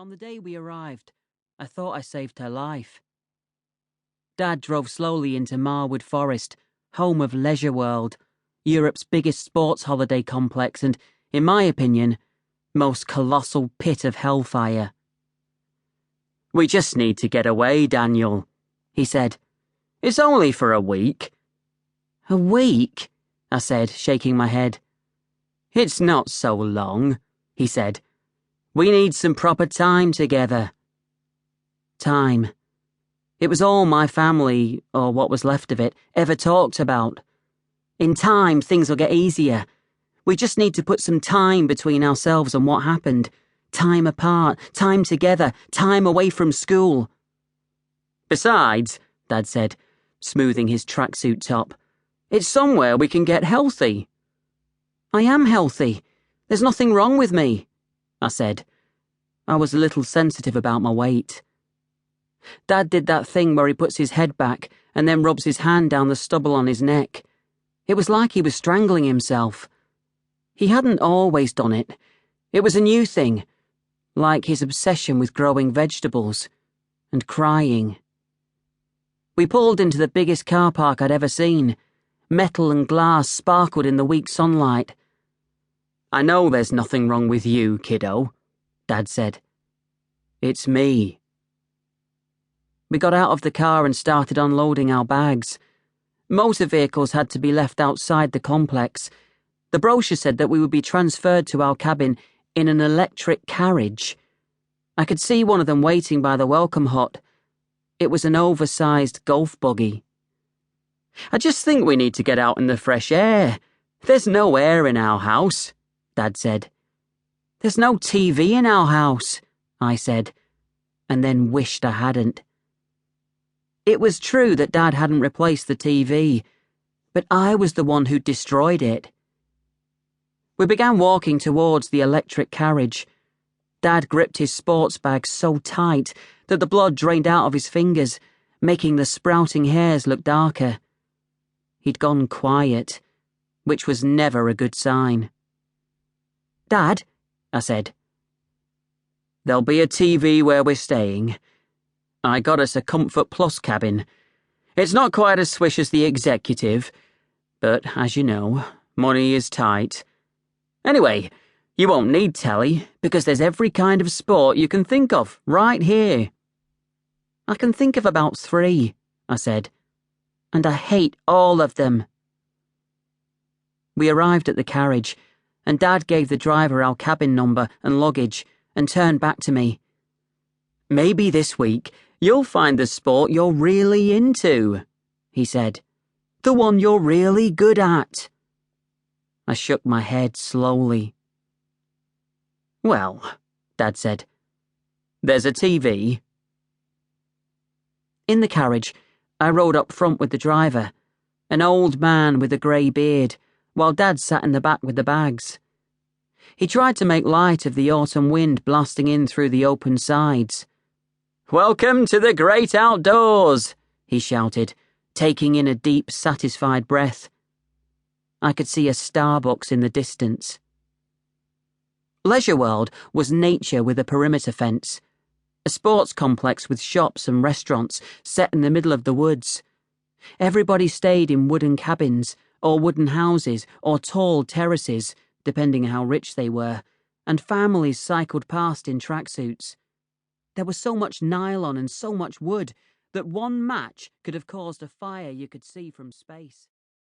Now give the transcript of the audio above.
On the day we arrived, I thought I saved her life. Dad drove slowly into Marwood Forest, home of Leisure World, Europe's biggest sports holiday complex and, in my opinion, most colossal pit of hellfire. "We just need to get away, Daniel," he said. "It's only for a week." "A week?" I said, shaking my head. "It's not so long," he said. "We need some proper time together." Time. It was all my family, or what was left of it, ever talked about. In time, things will get easier. We just need to put some time between ourselves and what happened. Time apart, time together, time away from school. "Besides," Dad said, smoothing his tracksuit top, "it's somewhere we can get healthy." "I am healthy. There's nothing wrong with me," I said. I was a little sensitive about my weight. Dad did that thing where he puts his head back and then rubs his hand down the stubble on his neck. It was like he was strangling himself. He hadn't always done it. It was a new thing, like his obsession with growing vegetables and crying. We pulled into the biggest car park I'd ever seen. Metal and glass sparkled in the weak sunlight. "I know there's nothing wrong with you, kiddo," Dad said. "It's me." We got out of the car and started unloading our bags. Motor vehicles had to be left outside the complex. The brochure said that we would be transferred to our cabin in an electric carriage. I could see one of them waiting by the welcome hut. It was an oversized golf buggy. "I just think we need to get out in the fresh air. There's no air in our house," Dad said. "There's no TV in our house," I said, and then wished I hadn't. It was true that Dad hadn't replaced the TV, but I was the one who'd destroyed it. We began walking towards the electric carriage. Dad gripped his sports bag so tight that the blood drained out of his fingers, making the sprouting hairs look darker. He'd gone quiet, which was never a good sign. "Dad," I said. "There'll be a TV where we're staying. I got us a Comfort Plus cabin. It's not quite as swish as the executive, but as you know, money is tight. Anyway, you won't need telly, because there's every kind of sport you can think of right here." "I can think of about 3, I said, "and I hate all of them." We arrived at the carriage, and Dad gave the driver our cabin number and luggage and turned back to me. "Maybe this week you'll find the sport you're really into," he said. "The one you're really good at." I shook my head slowly. "Well," Dad said, "there's a TV." In the carriage, I rode up front with the driver, an old man with a grey beard, while Dad sat in the back with the bags. He tried to make light of the autumn wind blasting in through the open sides. "Welcome to the great outdoors," he shouted, taking in a deep, satisfied breath. I could see a Starbucks in the distance. Leisure World was nature with a perimeter fence, a sports complex with shops and restaurants set in the middle of the woods. Everybody stayed in wooden cabins, or wooden houses, or tall terraces, depending how rich they were, and families cycled past in tracksuits. There was so much nylon and so much wood that one match could have caused a fire you could see from space.